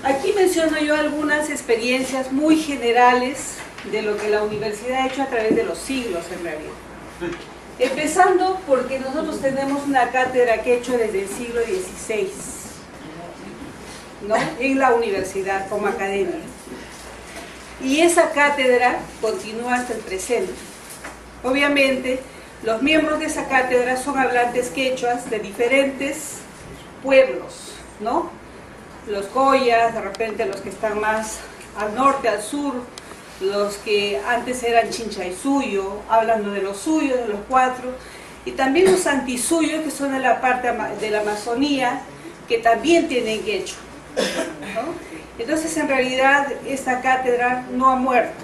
Aquí menciono yo algunas experiencias muy generales de lo que la universidad ha hecho a través de los siglos en realidad. Empezando porque nosotros tenemos una cátedra que he hecho desde el siglo XVI, ¿no? En la universidad como academia. Y esa cátedra continúa hasta el presente. Obviamente, los miembros de esa cátedra son hablantes quechuas de diferentes pueblos, ¿no? Los collas, de repente los que están más al norte, al sur, los que antes eran Chincha y Suyo, hablando de los suyos, de los cuatro, y también los antisuyos, que son de la parte de la Amazonía, que también tienen quechua, ¿no? Entonces, en realidad, esta cátedra no ha muerto.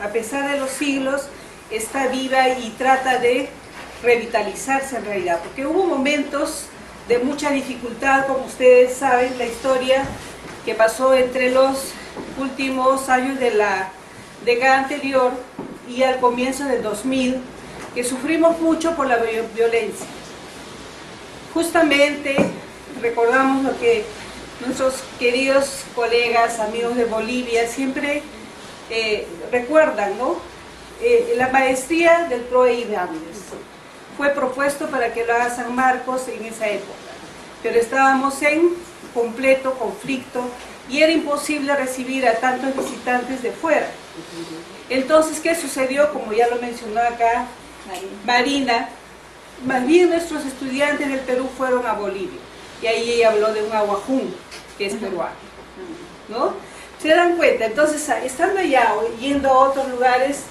A pesar de los siglos, está viva y trata de revitalizarse en realidad, porque hubo momentos de mucha dificultad, como ustedes saben, la historia que pasó entre los últimos años de la década anterior y al comienzo del 2000, que sufrimos mucho por la violencia. Justamente recordamos lo que nuestros queridos colegas, amigos de Bolivia, siempre recuerdan, ¿no? La maestría del PROE Andes fue propuesto para que lo haga San Marcos en esa época, pero estábamos en completo conflicto y era imposible recibir a tantos visitantes de fuera. Entonces, ¿qué sucedió? Como ya lo mencionó acá Marina, más bien nuestros estudiantes del Perú fueron a Bolivia, y ahí ella habló de un aguajún, que es peruano, ¿no? ¿Se dan cuenta? Entonces, estando allá o yendo a otros lugares,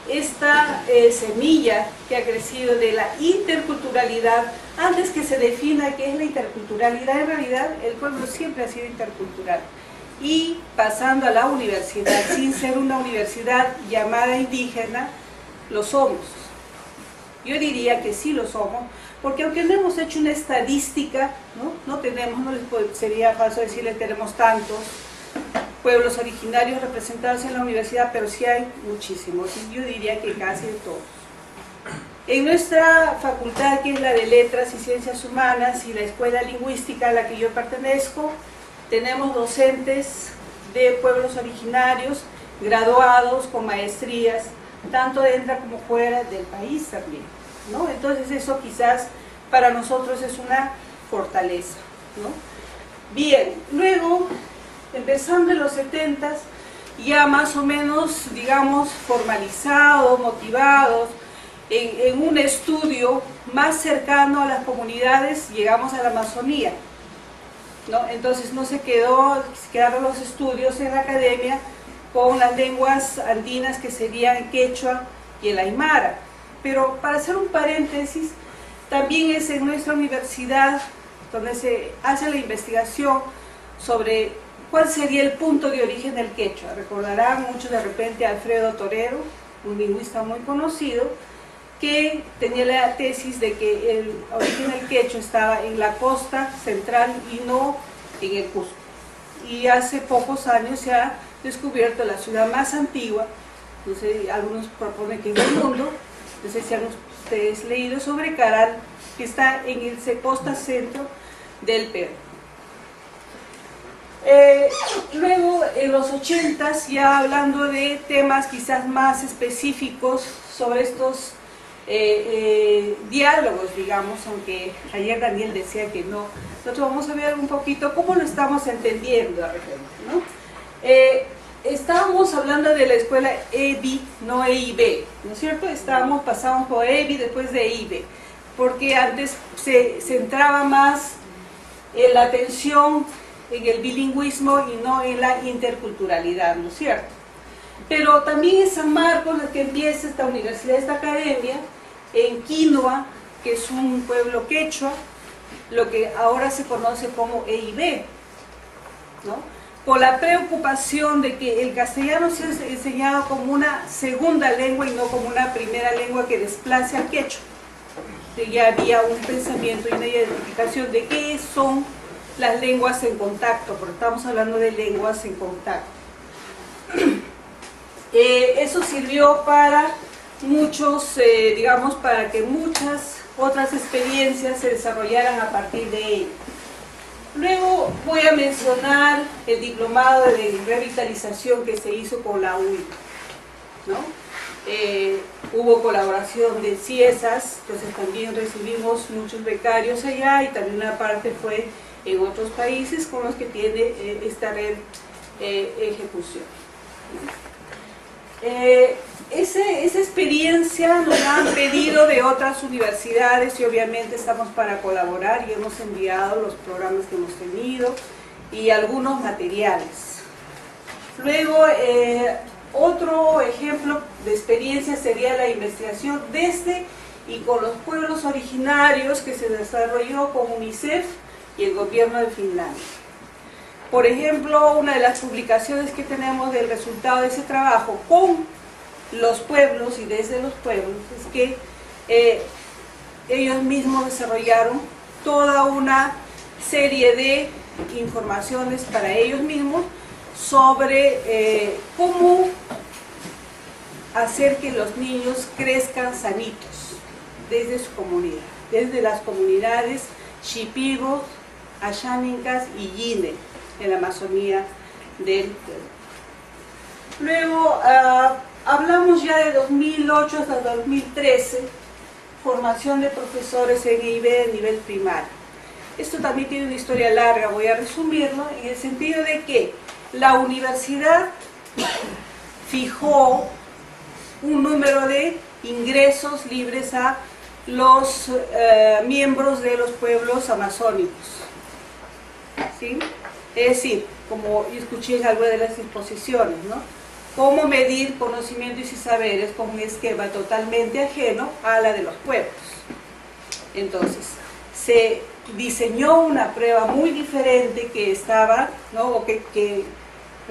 esta semilla que ha crecido de la interculturalidad, antes que se defina qué es la interculturalidad, en realidad el pueblo siempre ha sido intercultural. Y pasando a la universidad, sin ser una universidad llamada indígena, lo somos. Yo diría que sí lo somos, porque aunque no hemos hecho una estadística, no tenemos, sería falso decirles tenemos tantos pueblos originarios representados en la universidad, pero sí hay muchísimos, y yo diría que casi todos. En nuestra facultad, que es la de Letras y Ciencias Humanas, y la Escuela Lingüística a la que yo pertenezco, tenemos docentes de pueblos originarios, graduados con maestrías, tanto dentro como fuera del país también, ¿no? Entonces eso quizás para nosotros es una fortaleza, ¿no? Bien, luego, empezando en los 70s, ya más o menos, digamos, formalizados, motivados, en un estudio más cercano a las comunidades, llegamos a la Amazonía, ¿no? Entonces no se quedaron los estudios en la academia con las lenguas andinas, que serían el quechua y el aymara. Pero para hacer un paréntesis, también es en nuestra universidad donde se hace la investigación sobre cuál sería el punto de origen del quechua. Recordarán mucho de repente a Alfredo Torero, un lingüista muy conocido, que tenía la tesis de que el origen del quechua estaba en la costa central y no en el Cusco. Y hace pocos años se ha descubierto la ciudad más antigua, entonces algunos proponen que es del mundo, entonces si han ustedes leído sobre Caral, que está en el costa centro del Perú. Luego en los 80s, ya hablando de temas quizás más específicos sobre estos diálogos, digamos, aunque ayer Daniel decía que no, nosotros vamos a ver un poquito cómo lo estamos entendiendo de repente, ¿no? Estábamos hablando de la escuela EBI, no EIB, ¿no es cierto? Pasamos por EBI, después de EIB, porque antes se centraba más en la atención en el bilingüismo y no en la interculturalidad, ¿no es cierto? Pero también en San Marcos, la que empieza esta universidad, esta academia, en Quinoa, que es un pueblo quechua, lo que ahora se conoce como EIB, ¿no? Por la preocupación de que el castellano sea enseñado como una segunda lengua y no como una primera lengua que desplace al quechua. Ya había un pensamiento y una identificación de qué son las lenguas en contacto, porque estamos hablando de lenguas en contacto. Eso sirvió para muchos, digamos, para que muchas otras experiencias se desarrollaran a partir de ello. Luego voy a mencionar el diplomado de revitalización que se hizo con la UI, ¿no? Hubo colaboración de CIESAS, entonces también recibimos muchos becarios allá y también una parte fue en otros países con los que tiene esta red ejecución. Esa experiencia nos la han pedido de otras universidades y obviamente estamos para colaborar y hemos enviado los programas que hemos tenido y algunos materiales. Luego, otro ejemplo de experiencia sería la investigación desde y con los pueblos originarios que se desarrolló con UNICEF y el gobierno de Finlandia. Por ejemplo, una de las publicaciones que tenemos del resultado de ese trabajo con los pueblos y desde los pueblos es que ellos mismos desarrollaron toda una serie de informaciones para ellos mismos sobre cómo hacer que los niños crezcan sanitos desde su comunidad, desde las comunidades Shipigos, Ashánicas y Yine en la Amazonía del Perú. Luego hablamos ya de 2008 hasta 2013, formación de profesores en IB de nivel primario. Esto también tiene una historia larga, voy a resumirlo, en el sentido de que la universidad fijó un número de ingresos libres a los miembros de los pueblos amazónicos, ¿sí? Es decir, como yo escuché en alguna de las exposiciones, ¿no? Cómo medir conocimientos y saberes con un esquema totalmente ajeno a la de los pueblos. Entonces, se diseñó una prueba muy diferente que estaba, ¿no? O que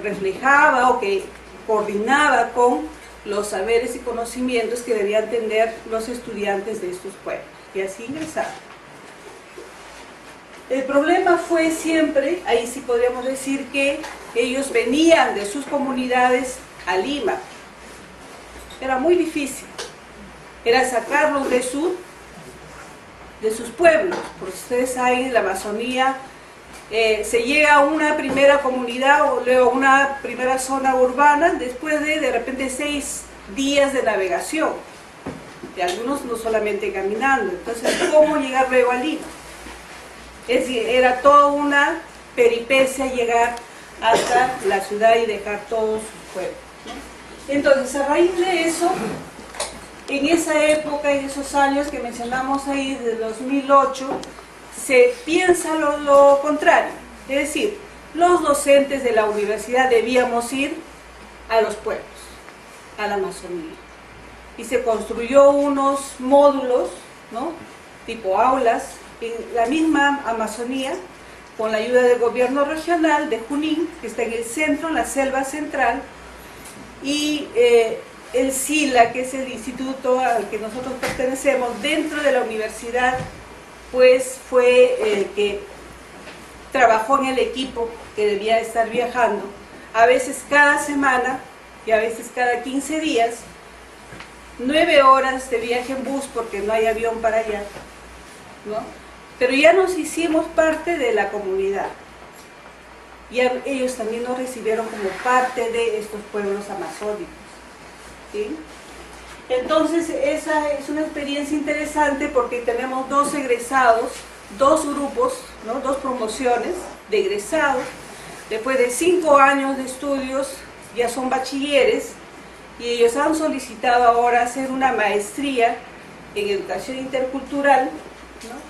reflejaba o que coordinaba con los saberes y conocimientos que debían tener los estudiantes de estos pueblos, y así ingresaron. El problema fue siempre, ahí sí podríamos decir que ellos venían de sus comunidades a Lima. Era muy difícil, era sacarlos de sus pueblos, porque ustedes saben, en la Amazonía se llega a una primera comunidad o luego a una primera zona urbana después de repente 6 días de navegación, y algunos no solamente caminando. Entonces, ¿cómo llegar luego a Lima? Es decir, era toda una peripecia llegar hasta la ciudad y dejar todos sus pueblos, ¿no? Entonces, a raíz de eso, en esa época, en esos años que mencionamos ahí, desde 2008, se piensa lo contrario. Es decir, los docentes de la universidad debíamos ir a los pueblos, a la Amazonía. Y se construyó unos módulos, ¿no? Tipo aulas, en la misma Amazonía, con la ayuda del gobierno regional de Junín, que está en el centro, en la selva central, y el SILA, que es el instituto al que nosotros pertenecemos, dentro de la universidad, pues fue el que trabajó en el equipo que debía estar viajando, a veces cada semana y a veces cada 15 días, 9 horas de viaje en bus porque no hay avión para allá, ¿no? Pero ya nos hicimos parte de la comunidad. Y ellos también nos recibieron como parte de estos pueblos amazónicos, ¿sí? Entonces, esa es una experiencia interesante porque tenemos 2 egresados, 2 grupos, ¿no? 2 promociones de egresados. Después de 5 años de estudios, ya son bachilleres y ellos han solicitado ahora hacer una maestría en educación intercultural, ¿no?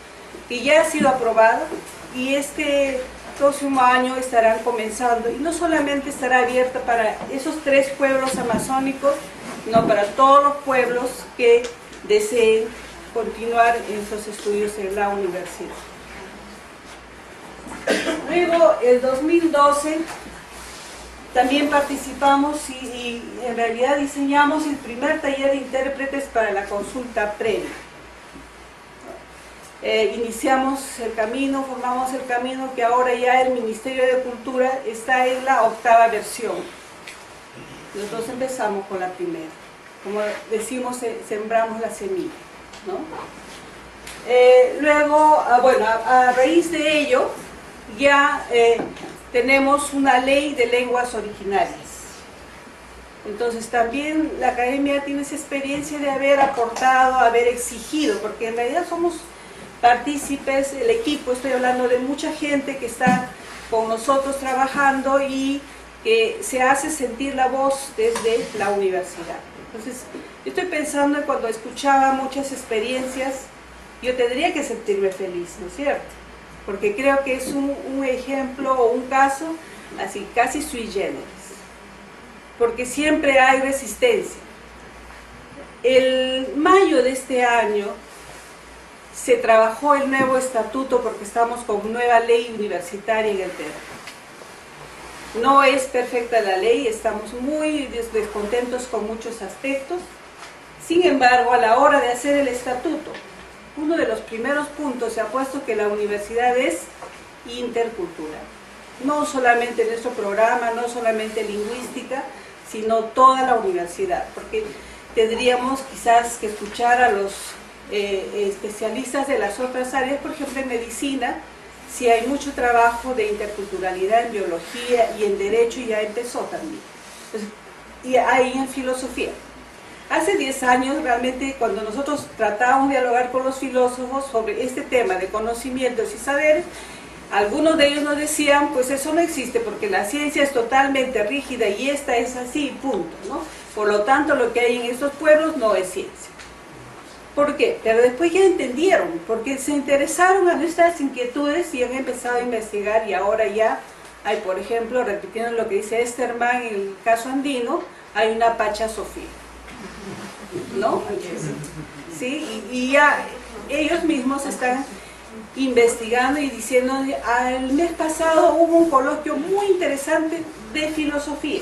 Que ya ha sido aprobada, y este próximo año estarán comenzando, y no solamente estará abierta para esos 3 pueblos amazónicos, no, para todos los pueblos que deseen continuar en sus estudios en la universidad. Luego, el 2012, también participamos y en realidad diseñamos el primer taller de intérpretes para la consulta previa. Iniciamos el camino, formamos el camino que ahora ya el Ministerio de Cultura está en la 8ª versión. Nosotros empezamos con la primera. Como decimos, sembramos la semilla, ¿no? Luego, bueno, a raíz de ello, ya tenemos una ley de lenguas originarias. Entonces también la academia tiene esa experiencia de haber aportado, haber exigido, porque en realidad somos partícipes, el equipo, estoy hablando de mucha gente que está con nosotros trabajando y que se hace sentir la voz desde la universidad. Entonces, yo estoy pensando en cuando escuchaba muchas experiencias, yo tendría que sentirme feliz, ¿no es cierto? Porque creo que es un ejemplo o un caso así casi sui generis, porque siempre hay resistencia. El mayo de este año se trabajó el nuevo estatuto porque estamos con nueva ley universitaria en el Perú. No es perfecta la ley, estamos muy descontentos con muchos aspectos. Sin embargo, a la hora de hacer el estatuto, uno de los primeros puntos se ha puesto que la universidad es intercultural. No solamente nuestro programa, no solamente lingüística, sino toda la universidad, porque tendríamos quizás que escuchar a los especialistas de las otras áreas, por ejemplo en medicina, si hay mucho trabajo de interculturalidad en biología y en derecho ya empezó también. Entonces, y ahí en filosofía. Hace 10 años realmente cuando nosotros tratábamos de dialogar con los filósofos sobre este tema de conocimientos y saberes, algunos de ellos nos decían, pues eso no existe porque la ciencia es totalmente rígida y esta es así, punto, ¿no? Por lo tanto, lo que hay en estos pueblos no es ciencia. ¿Por qué? Pero después ya entendieron, porque se interesaron a nuestras inquietudes y han empezado a investigar y ahora ya hay, por ejemplo, repitiendo lo que dice Esterman en el caso andino, hay una Pacha Sofía, ¿no? Sí, y ya ellos mismos están investigando y diciendo, el mes pasado hubo un coloquio muy interesante de filosofía.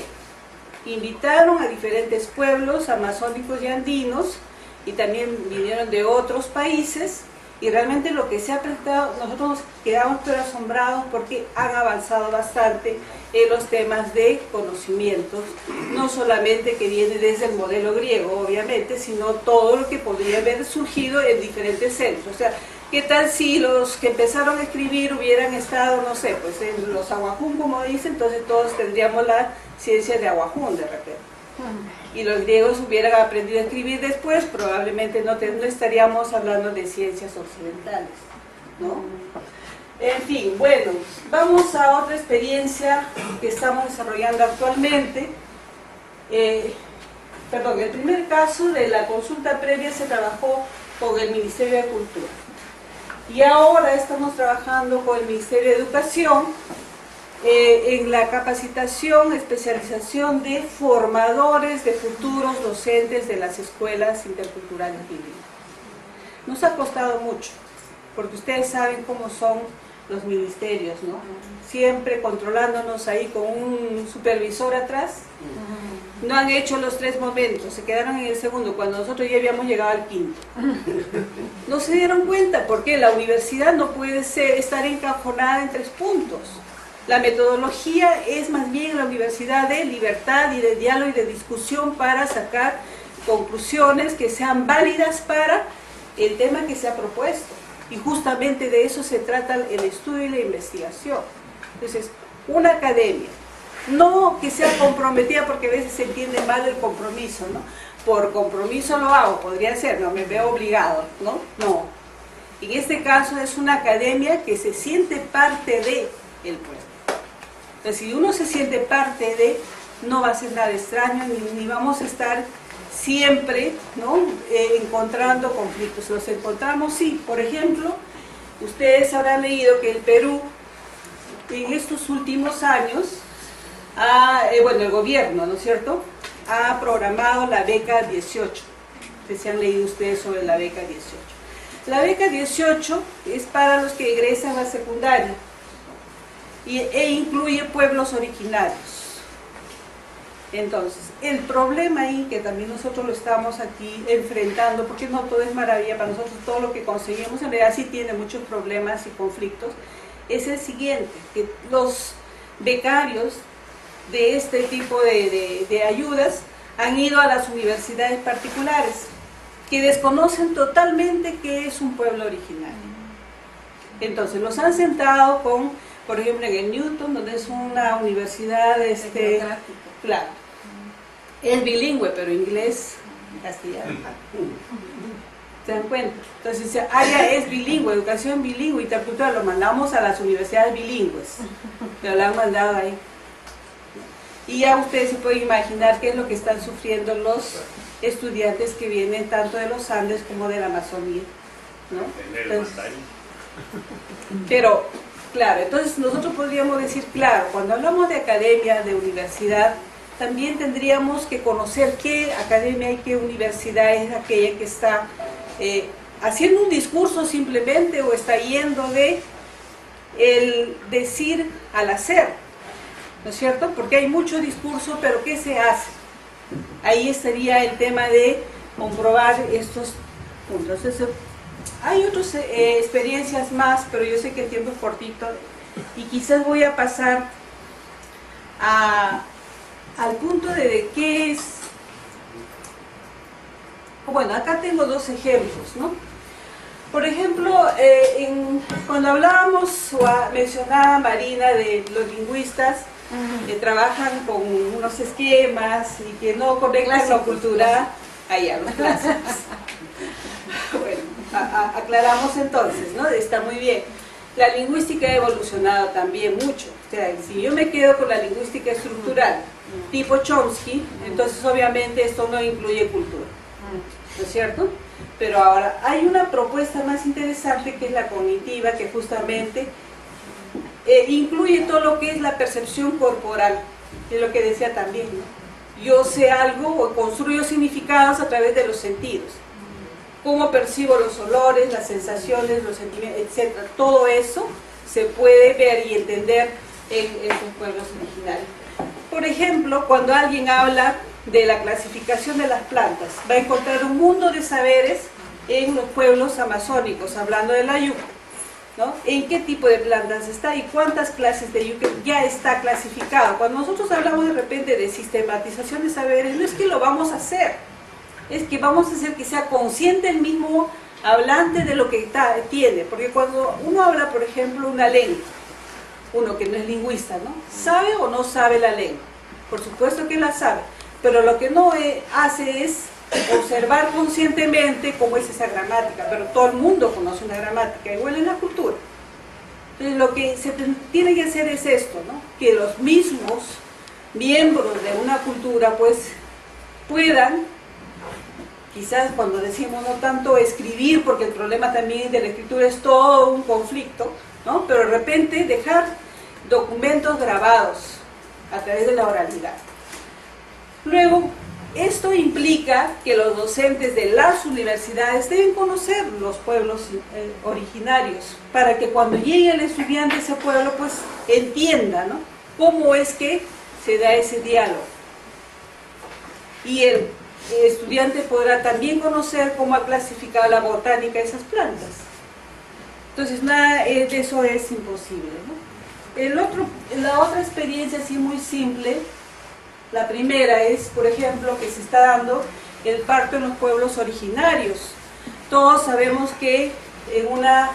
Invitaron a diferentes pueblos amazónicos y andinos, y también vinieron de otros países, y realmente lo que se ha presentado, nosotros nos quedamos pero asombrados porque han avanzado bastante en los temas de conocimientos, no solamente que viene desde el modelo griego, obviamente, sino todo lo que podría haber surgido en diferentes centros. O sea, ¿qué tal si los que empezaron a escribir hubieran estado, no sé, pues en los Aguajún, como dicen, entonces todos tendríamos la ciencia de Aguajún de repente. Y los griegos hubieran aprendido a escribir después, probablemente no estaríamos hablando de ciencias occidentales, ¿no? En fin, bueno, vamos a otra experiencia que estamos desarrollando actualmente. El primer caso de la consulta previa se trabajó con el Ministerio de Cultura. Y ahora estamos trabajando con el Ministerio de Educación en la capacitación, especialización de formadores de futuros docentes de las escuelas interculturales bilingües. Nos ha costado mucho, porque ustedes saben cómo son los ministerios, ¿no? Siempre controlándonos ahí con un supervisor atrás. No han hecho los 3 momentos, se quedaron en el segundo, cuando nosotros ya habíamos llegado al quinto. No se dieron cuenta, porque la universidad no puede estar encajonada en 3 puntos. La metodología es más bien la universidad de libertad y de diálogo y de discusión para sacar conclusiones que sean válidas para el tema que se ha propuesto. Y justamente de eso se trata el estudio y la investigación. Entonces, una academia, no que sea comprometida, porque a veces se entiende mal el compromiso, ¿no? Por compromiso lo hago, podría ser, no me veo obligado, ¿no? No. En este caso es una academia que se siente parte de el pueblo. Entonces, si uno se siente parte de, no va a ser nada extraño, ni vamos a estar siempre, ¿no? Encontrando conflictos. Los encontramos, sí. Por ejemplo, ustedes habrán leído que el Perú, en estos últimos años, el gobierno, ¿no es cierto?, ha programado la beca 18. Si han leído ustedes sobre la beca 18. La beca 18 es para los que egresan a secundaria e incluye pueblos originarios. Entonces, el problema ahí, que también nosotros lo estamos aquí enfrentando, porque no todo es maravilla para nosotros, todo lo que conseguimos en realidad sí tiene muchos problemas y conflictos, es el siguiente, que los becarios de este tipo de ayudas han ido a las universidades particulares, que desconocen totalmente qué es un pueblo originario. Entonces los han sentado con por ejemplo en el Newton, donde es una universidad, claro, es bilingüe, pero inglés y castellano. ¿Se dan cuenta? Entonces, si área es bilingüe, educación bilingüe, intercultural, lo mandamos a las universidades bilingües, pero lo han mandado ahí. Y ya ustedes se pueden imaginar qué es lo que están sufriendo los estudiantes que vienen tanto de los Andes como de la Amazonía, ¿no? Entonces, pero, claro, entonces nosotros podríamos decir, claro, cuando hablamos de academia, de universidad, también tendríamos que conocer qué academia y qué universidad es aquella que está haciendo un discurso simplemente o está yendo de el decir al hacer, ¿no es cierto? Porque hay mucho discurso, pero ¿qué se hace? Ahí estaría el tema de comprobar estos puntos. Entonces, hay otras experiencias más, pero yo sé que el tiempo es cortito y quizás voy a pasar al punto de qué es. Bueno, acá tengo dos ejemplos, ¿no? Por ejemplo, cuando hablábamos o mencionaba Marina de los lingüistas que trabajan con unos esquemas y que no conectan la cultura, allá los clásicos. Bueno, aclaramos entonces, ¿no? Está muy bien. La lingüística ha evolucionado también mucho. O sea, si yo me quedo con la lingüística estructural, tipo Chomsky, entonces obviamente esto no incluye cultura, ¿no es cierto? Pero ahora hay una propuesta más interesante que es la cognitiva, que justamente incluye todo lo que es la percepción corporal, es lo que decía también, ¿no? Yo sé algo o construyo significados a través de los sentidos. Cómo percibo los olores, las sensaciones, los sentimientos, etc. Todo eso se puede ver y entender en sus pueblos originarios. Por ejemplo, cuando alguien habla de la clasificación de las plantas, va a encontrar un mundo de saberes en los pueblos amazónicos, hablando de la yuca, ¿no? En qué tipo de plantas está y cuántas clases de yuca ya está clasificado. Cuando nosotros hablamos de repente de sistematización de saberes, no es que lo vamos a hacer, es que vamos a hacer que sea consciente el mismo hablante de lo que tiene, porque cuando uno habla, por ejemplo, una lengua, uno que no es lingüista, ¿no? ¿Sabe o no sabe la lengua? Por supuesto que la sabe, pero lo que no hace es observar conscientemente cómo es esa gramática, pero todo el mundo conoce una gramática, igual en la cultura. Entonces lo que se tiene que hacer es esto, ¿no? Que los mismos miembros de una cultura pues puedan, quizás cuando decimos no tanto escribir, porque el problema también de la escritura es todo un conflicto, ¿no? Pero de repente dejar documentos grabados a través de la oralidad. Luego, esto implica que los docentes de las universidades deben conocer los pueblos originarios, para que cuando llegue el estudiante a ese pueblo, pues entienda, ¿no? Cómo es que se da ese diálogo. Y el estudiante podrá también conocer cómo ha clasificado la botánica de esas plantas. Entonces, nada de eso es imposible, ¿no? La otra experiencia así muy simple, la primera es, por ejemplo, que se está dando el parto en los pueblos originarios. Todos sabemos que en una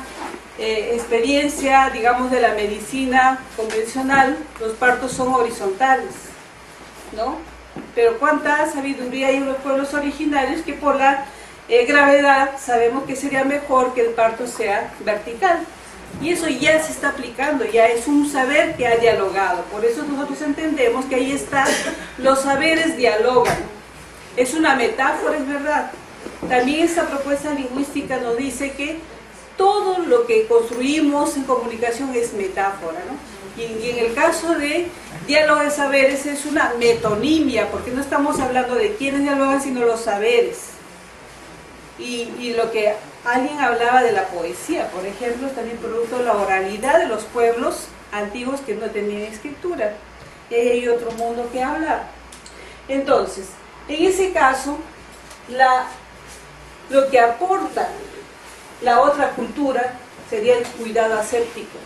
experiencia, digamos, de la medicina convencional, los partos son horizontales, ¿no? Pero cuánta sabiduría hay en los pueblos originarios que por la gravedad sabemos que sería mejor que el parto sea vertical. Y eso ya se está aplicando, ya es un saber que ha dialogado. Por eso nosotros entendemos que ahí están, los saberes dialogan. Es una metáfora, es verdad. También esta propuesta lingüística nos dice que todo lo que construimos en comunicación es metáfora, ¿no? Y en el caso de diálogo de saberes es una metonimia, porque no estamos hablando de quiénes dialogan, sino los saberes. Y lo que alguien hablaba de la poesía, por ejemplo, es también producto de la oralidad de los pueblos antiguos que no tenían escritura. Y ahí hay otro mundo que hablar. Entonces, en ese caso, lo que aporta la otra cultura sería el cuidado aséptico.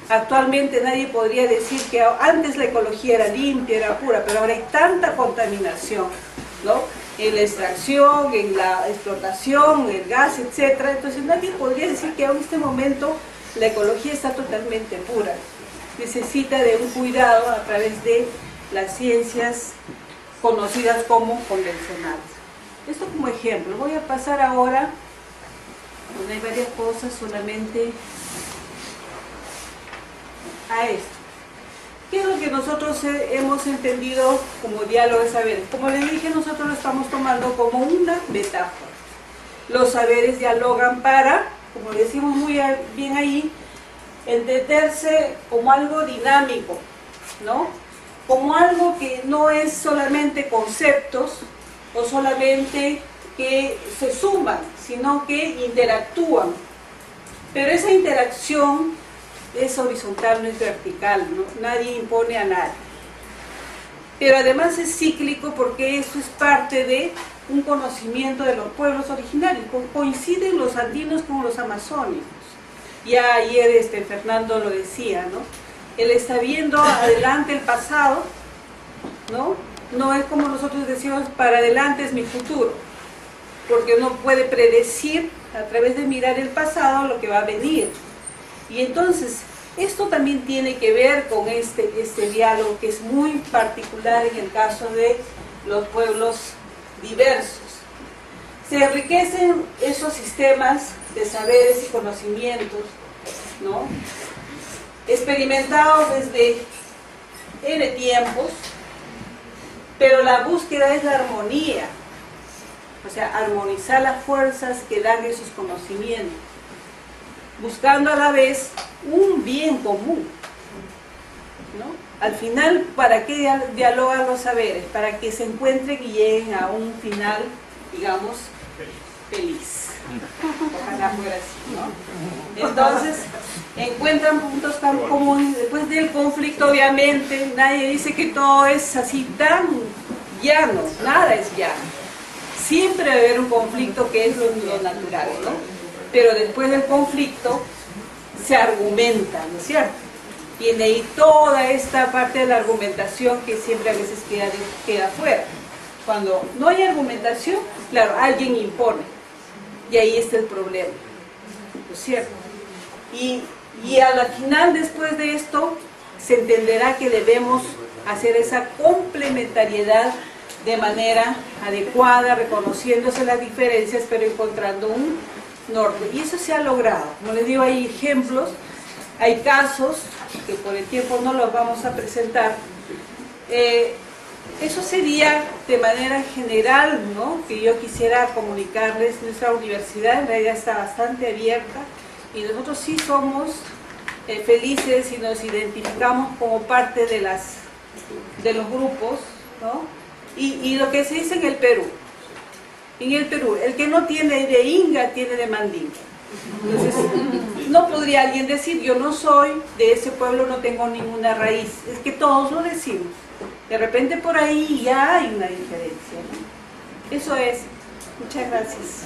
Actualmente nadie podría decir que antes la ecología era limpia, era pura, pero ahora hay tanta contaminación, ¿no? En la extracción, en la explotación, el gas, etc. Entonces nadie podría decir que en este momento la ecología está totalmente pura. necesita de un cuidado a través de las ciencias conocidas como convencionales. Esto como ejemplo. Voy a pasar ahora, donde hay varias cosas, solamente a esto. ¿Qué es lo que nosotros hemos entendido como diálogo de saberes? Como les dije, nosotros lo estamos tomando como una metáfora. Los saberes dialogan para, como decimos muy bien ahí, entenderse como algo dinámico, ¿no? Como algo que no es solamente conceptos o solamente que se suman, sino que interactúan. Pero esa interacción es horizontal, no es vertical, ¿no? Nadie impone a nadie. Pero además es cíclico porque eso es parte de un conocimiento de los pueblos originarios. Coinciden los andinos con los amazónicos. Ya ayer Fernando lo decía, ¿no? Él está viendo adelante el pasado, ¿no? No es como nosotros decimos, para adelante es mi futuro, porque uno puede predecir a través de mirar el pasado lo que va a venir. Y entonces, esto también tiene que ver con este diálogo que es muy particular en el caso de los pueblos diversos. Se enriquecen esos sistemas de saberes y conocimientos, ¿no? Experimentados desde N tiempos, pero la búsqueda es la armonía, o sea, armonizar las fuerzas que dan esos conocimientos, buscando a la vez un bien común, ¿no? Al final, ¿para qué dialogan los saberes? Para que se encuentren y lleguen a un final, digamos, feliz. Ojalá fuera así, ¿no? Entonces, encuentran puntos tan comunes. Después del conflicto, obviamente, nadie dice que todo es así tan llano, nada es llano. Siempre va a haber un conflicto que es lo natural, ¿no? Pero después del conflicto se argumenta, ¿no es cierto? Viene ahí toda esta parte de la argumentación que siempre a veces queda fuera. Cuando no hay argumentación, claro, alguien impone. Y ahí está el problema, ¿no es cierto? Y a la final, después de esto, se entenderá que debemos hacer esa complementariedad de manera adecuada, reconociéndose las diferencias, pero encontrando un norte. Y eso se ha logrado. Como les digo, hay ejemplos, hay casos, que por el tiempo no los vamos a presentar. Eso sería de manera general, ¿no? Que yo quisiera comunicarles. Nuestra universidad en realidad está bastante abierta y nosotros sí somos felices y nos identificamos como parte de los grupos, ¿no? Y lo que se dice en el Perú, el que no tiene de Inga tiene de Mandinga. Entonces, no podría alguien decir, yo no soy de ese pueblo, no tengo ninguna raíz. Es que todos lo decimos. De repente por ahí ya hay una diferencia, ¿no? Eso es. Muchas gracias.